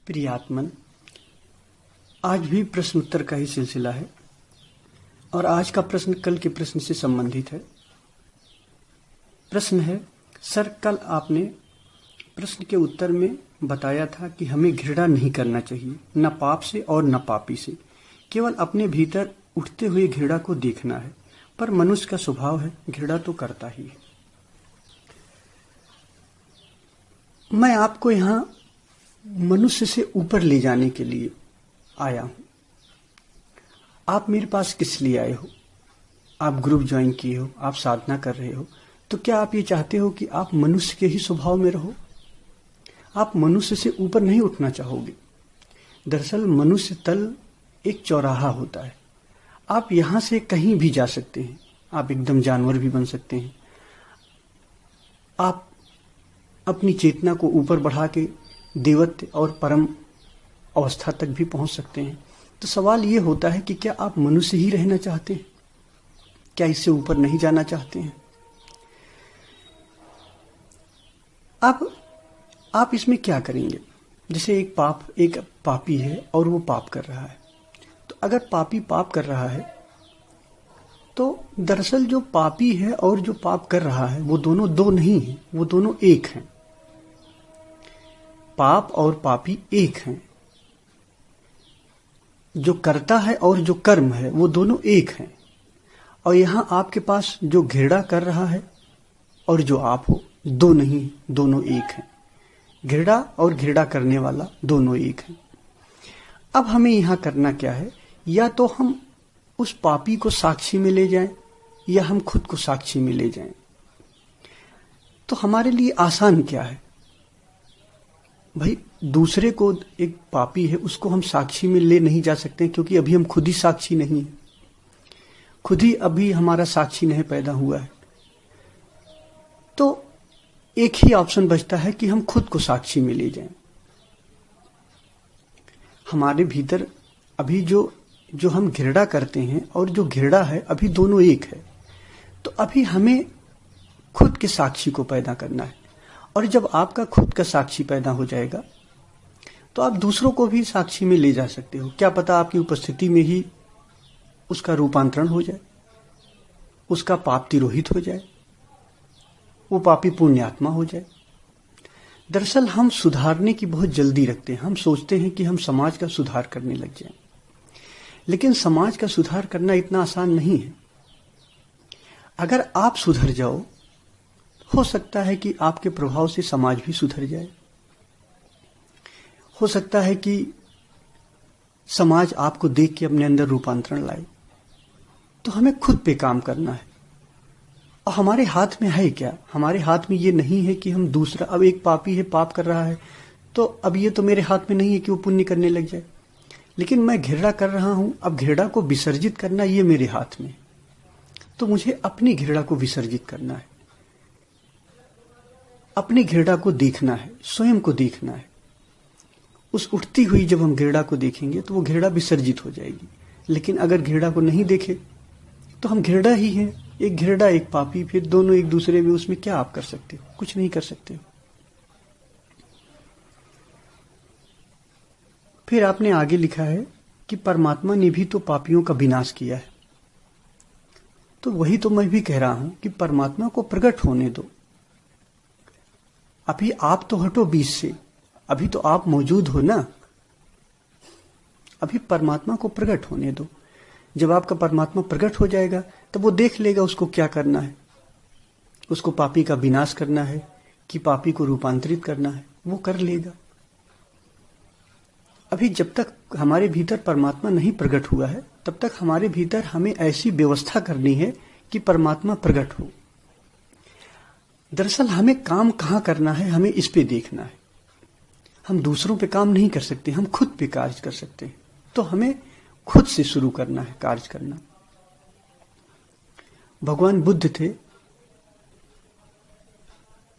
प्रियात्मन, आज भी प्रश्न उत्तर का ही सिलसिला है और आज का प्रश्न कल के प्रश्न से संबंधित है। प्रश्न है, सर कल आपने प्रश्न के उत्तर में बताया था कि हमें घृणा नहीं करना चाहिए, न पाप से और न पापी से, केवल अपने भीतर उठते हुए घृणा को देखना है। पर मनुष्य का स्वभाव है घृणा तो करता ही है। मैं आपको यहाँ मनुष्य से ऊपर ले जाने के लिए आया हूं। आप मेरे पास किस लिए आए हो? आप ग्रुप ज्वाइन किए हो, आप साधना कर रहे हो, तो क्या आप ये चाहते हो कि आप मनुष्य के ही स्वभाव में रहो? आप मनुष्य से ऊपर नहीं उठना चाहोगे। दरअसल मनुष्य तल एक चौराहा होता है। आप यहां से कहीं भी जा सकते हैं, आप एकदम जानवर भी बन सकते हैं, आप अपनी चेतना को ऊपर बढ़ा के देवत्व और परम अवस्था तक भी पहुंच सकते हैं। तो सवाल ये होता है कि क्या आप मनुष्य ही रहना चाहते हैं? क्या इससे ऊपर नहीं जाना चाहते हैं? अब आप इसमें क्या करेंगे? जैसे एक पापी है और वो पाप कर रहा है, तो अगर पापी पाप कर रहा है तो दरअसल जो पापी है और जो पाप कर रहा है वो दोनों दो नहीं है, वो दोनों एक हैं। पाप और पापी एक हैं। जो करता है और जो कर्म है वो दोनों एक हैं। और यहां आपके पास जो घृणा कर रहा है और जो आप हो, दो नहीं, दोनों एक हैं। घृणा और घृणा करने वाला दोनों एक हैं। अब हमें यहां करना क्या है? या तो हम उस पापी को साक्षी में ले जाएं या हम खुद को साक्षी में ले जाएं। तो हमारे लिए आसान क्या है भाई? दूसरे को, एक पापी है उसको हम साक्षी में ले नहीं जा सकते क्योंकि अभी हम खुद ही साक्षी नहीं है, खुद ही अभी हमारा साक्षी नहीं पैदा हुआ है। तो एक ही ऑप्शन बचता है कि हम खुद को साक्षी में ले जाएं। हमारे भीतर अभी जो हम घृणा करते हैं और जो घृणा है अभी दोनों एक है। तो अभी हमें खुद के साक्षी को पैदा करना है। और जब आपका खुद का साक्षी पैदा हो जाएगा तो आप दूसरों को भी साक्षी में ले जा सकते हो। क्या पता आपकी उपस्थिति में ही उसका रूपांतरण हो जाए, उसका पाप तिरोहित हो जाए, वो पापी पुण्यात्मा हो जाए। दरअसल हम सुधारने की बहुत जल्दी रखते हैं। हम सोचते हैं कि हम समाज का सुधार करने लग जाएं, लेकिन समाज का सुधार करना इतना आसान नहीं है। अगर आप सुधर जाओ, हो सकता है कि आपके प्रभाव से समाज भी सुधर जाए। हो सकता है कि समाज आपको देख के अपने अंदर रूपांतरण लाए। तो हमें खुद पे काम करना है। और हमारे हाथ में है क्या? हमारे हाथ में ये नहीं है कि हम दूसरा, अब एक पापी है, पाप कर रहा है, तो अब ये तो मेरे हाथ में नहीं है कि वो पुण्य करने लग जाए। लेकिन मैं घृणा कर रहा हूं, अब घृणा को विसर्जित करना ये मेरे हाथ में। तो मुझे अपनी घृणा को विसर्जित करना है, अपनी घृणा को देखना है, स्वयं को देखना है। उस उठती हुई जब हम घृणा को देखेंगे तो वो घृणा विसर्जित हो जाएगी। लेकिन अगर घृणा को नहीं देखे तो हम घृणा ही हैं, एक घृणा एक पापी, फिर दोनों एक दूसरे में। उसमें क्या आप कर सकते हो? कुछ नहीं कर सकते हो। फिर आपने आगे लिखा है कि परमात्मा ने भी तो पापियों का विनाश किया है। तो वही तो मैं भी कह रहा हूं कि परमात्मा को प्रकट होने दो। अभी आप तो हटो बीच से, अभी तो आप मौजूद हो ना। अभी परमात्मा को प्रकट होने दो। जब आपका परमात्मा प्रकट हो जाएगा तब वो देख लेगा उसको क्या करना है। उसको पापी का विनाश करना है कि पापी को रूपांतरित करना है, वो कर लेगा। अभी जब तक हमारे भीतर परमात्मा नहीं प्रकट हुआ है तब तक हमारे भीतर हमें ऐसी व्यवस्था करनी है कि परमात्मा प्रकट हो। दरअसल हमें काम कहां करना है, हमें इस पे देखना है। हम दूसरों पे काम नहीं कर सकते, हम खुद पे कार्य कर सकते हैं। तो हमें खुद से शुरू करना है कार्य करना। भगवान बुद्ध थे,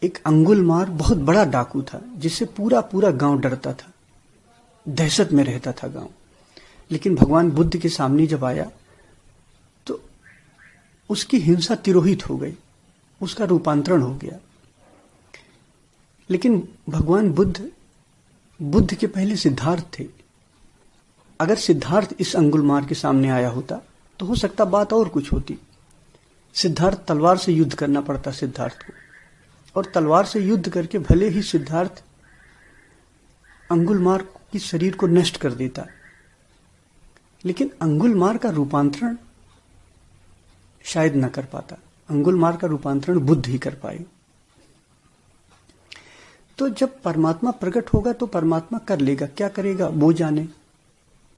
एक अंगुलमार बहुत बड़ा डाकू था जिससे पूरा पूरा गांव डरता था, दहशत में रहता था गांव। लेकिन भगवान बुद्ध के सामने जब आया तो उसकी हिंसा तिरोहित हो गई, उसका रूपांतरण हो गया। लेकिन भगवान बुद्ध बुद्ध के पहले सिद्धार्थ थे। अगर सिद्धार्थ इस अंगुलमार के सामने आया होता तो हो सकता बात और कुछ होती। सिद्धार्थ तलवार से युद्ध करना पड़ता सिद्धार्थ को, और तलवार से युद्ध करके भले ही सिद्धार्थ अंगुलमार की शरीर को नष्ट कर देता, लेकिन अंगुलमार का रूपांतरण शायद न कर पाता। अंगुलमार का रूपांतरण बुद्ध ही कर पाए। तो जब परमात्मा प्रकट होगा तो परमात्मा कर लेगा, क्या करेगा वो जाने।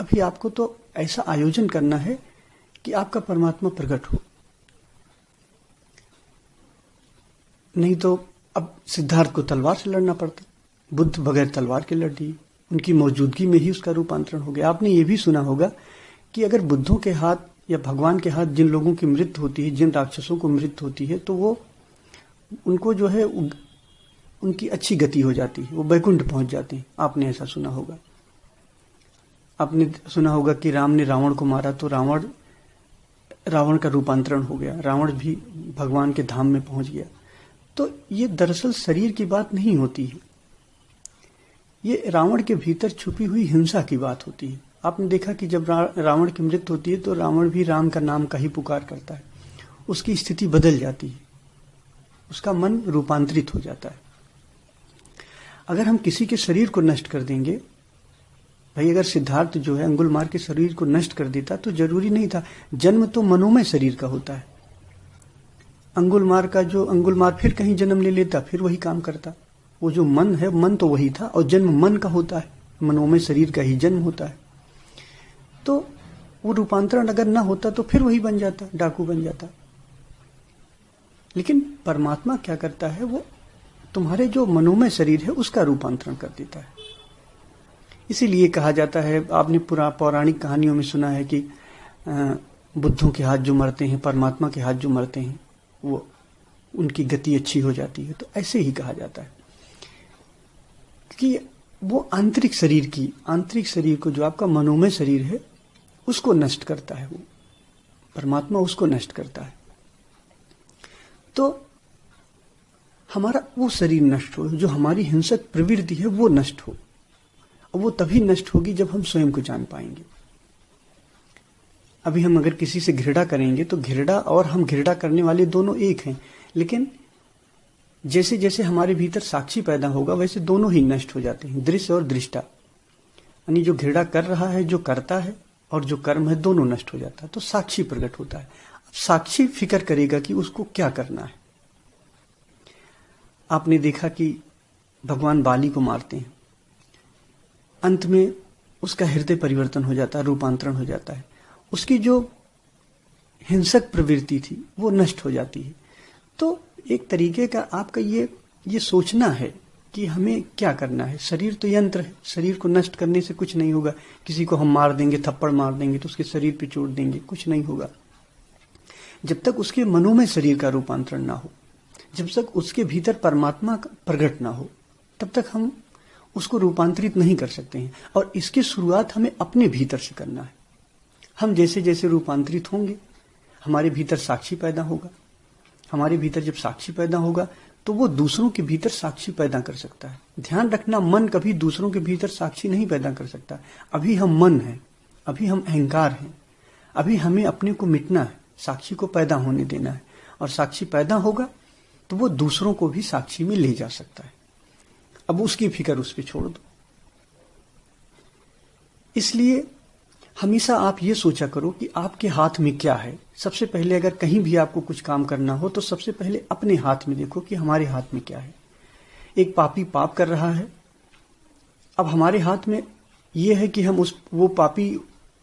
अभी आपको तो ऐसा आयोजन करना है कि आपका परमात्मा प्रकट हो। नहीं तो अब सिद्धार्थ को तलवार से लड़ना पड़ता, बुद्ध बगैर तलवार के लड़ दिए, उनकी मौजूदगी में ही उसका रूपांतरण हो गया। आपने ये भी सुना होगा कि अगर बुद्धों के हाथ या भगवान के हाथ जिन लोगों की मृत्यु होती है, जिन राक्षसों को मृत्यु होती है, तो वो उनको जो है उनकी अच्छी गति हो जाती है, वो वैकुंठ पहुंच जाते हैं। आपने ऐसा सुना होगा। आपने सुना होगा कि राम ने रावण को मारा तो रावण का रूपांतरण हो गया, रावण भी भगवान के धाम में पहुंच गया। तो ये दरअसल शरीर की बात नहीं होती है, ये रावण के भीतर छुपी हुई हिंसा की बात होती है। आपने देखा कि जब रावण की मृत्यु होती है तो रावण भी राम का नाम का ही पुकार करता है, उसकी स्थिति बदल जाती है, उसका मन रूपांतरित हो जाता है। अगर हम किसी के शरीर को नष्ट कर देंगे, भाई अगर सिद्धार्थ जो है अंगुलमार के शरीर को नष्ट कर देता तो जरूरी नहीं था, जन्म तो मनोमय शरीर का होता है। अंगुलमार फिर कहीं जन्म ले लेता, फिर वही काम करता। वो जो मन है, मन तो वही था, और जन्म मन का होता है, मनोमय शरीर का ही जन्म होता है। तो वो रूपांतरण अगर ना होता तो फिर वही बन जाता, डाकू बन जाता। लेकिन परमात्मा क्या करता है, वो तुम्हारे जो मनोमय शरीर है उसका रूपांतरण कर देता है। इसीलिए कहा जाता है, आपने पौराणिक कहानियों में सुना है कि बुद्धों के हाथ जो मरते हैं, परमात्मा के हाथ जो मरते हैं, वो उनकी गति अच्छी हो जाती है। तो ऐसे ही कहा जाता है कि वो आंतरिक शरीर को, जो आपका मनोमय शरीर है, उसको नष्ट करता है। वो परमात्मा उसको नष्ट करता है। तो हमारा वो शरीर नष्ट हो, जो हमारी हिंसक प्रवृत्ति है वो नष्ट हो, और वो तभी नष्ट होगी जब हम स्वयं को जान पाएंगे। अभी हम अगर किसी से घृणा करेंगे तो घृणा और हम घृणा करने वाले दोनों एक हैं, लेकिन जैसे जैसे हमारे भीतर साक्षी पैदा होगा वैसे दोनों ही नष्ट हो जाते हैं, दृश्य और दृष्टा। यानी जो घृणा कर रहा है, जो करता है, और जो कर्म है, दोनों नष्ट हो जाता है। तो साक्षी प्रकट होता है। अब साक्षी फिक्र करेगा कि उसको क्या करना है। आपने देखा कि भगवान बाली को मारते हैं, अंत में उसका हृदय परिवर्तन हो जाता है, रूपांतरण हो जाता है, उसकी जो हिंसक प्रवृत्ति थी वो नष्ट हो जाती है। तो एक तरीके का आपका ये सोचना है कि हमें क्या करना है। शरीर तो यंत्र है, शरीर को नष्ट करने से कुछ नहीं होगा। किसी को हम मार देंगे, थप्पड़ मार देंगे तो उसके शरीर पे चोट देंगे, कुछ नहीं होगा। जब तक उसके मनोमय शरीर का रूपांतरण ना हो, जब तक उसके भीतर परमात्मा प्रकट ना हो, तब तक हम उसको रूपांतरित नहीं कर सकते हैं। और इसकी शुरुआत हमें अपने भीतर से करना है। हम जैसे जैसे रूपांतरित होंगे, हमारे भीतर साक्षी पैदा होगा। हमारे भीतर जब साक्षी पैदा होगा तो वो दूसरों के भीतर साक्षी पैदा कर सकता है। ध्यान रखना, मन कभी दूसरों के भीतर साक्षी नहीं पैदा कर सकता। अभी हम मन हैं, अभी हम अहंकार हैं, अभी हमें अपने को मिटना है, साक्षी को पैदा होने देना है। और साक्षी पैदा होगा तो वो दूसरों को भी साक्षी में ले जा सकता है। अब उसकी फिक्र उस पर छोड़ दो। इसलिए हमेशा आप ये सोचा करो कि आपके हाथ में क्या है। सबसे पहले अगर कहीं भी आपको कुछ काम करना हो तो सबसे पहले अपने हाथ में देखो कि हमारे हाथ में क्या है। एक पापी पाप कर रहा है, अब हमारे हाथ में ये है कि हम वो पापी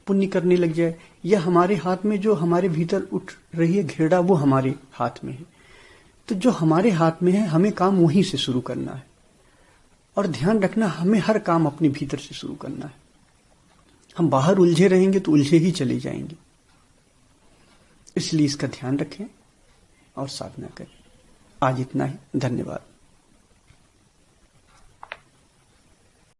पुण्य करने लग जाए, या हमारे हाथ में जो हमारे भीतर उठ रही है घृणा वो हमारे हाथ में है। तो जो हमारे हाथ में है हमें काम वहीं से शुरू करना है। और ध्यान रखना, हमें हर काम अपने भीतर से शुरू करना है। हम बाहर उलझे रहेंगे तो उलझे ही चले जाएंगे। इसलिए इसका ध्यान रखें और साधना करें। आज इतना ही, धन्यवाद।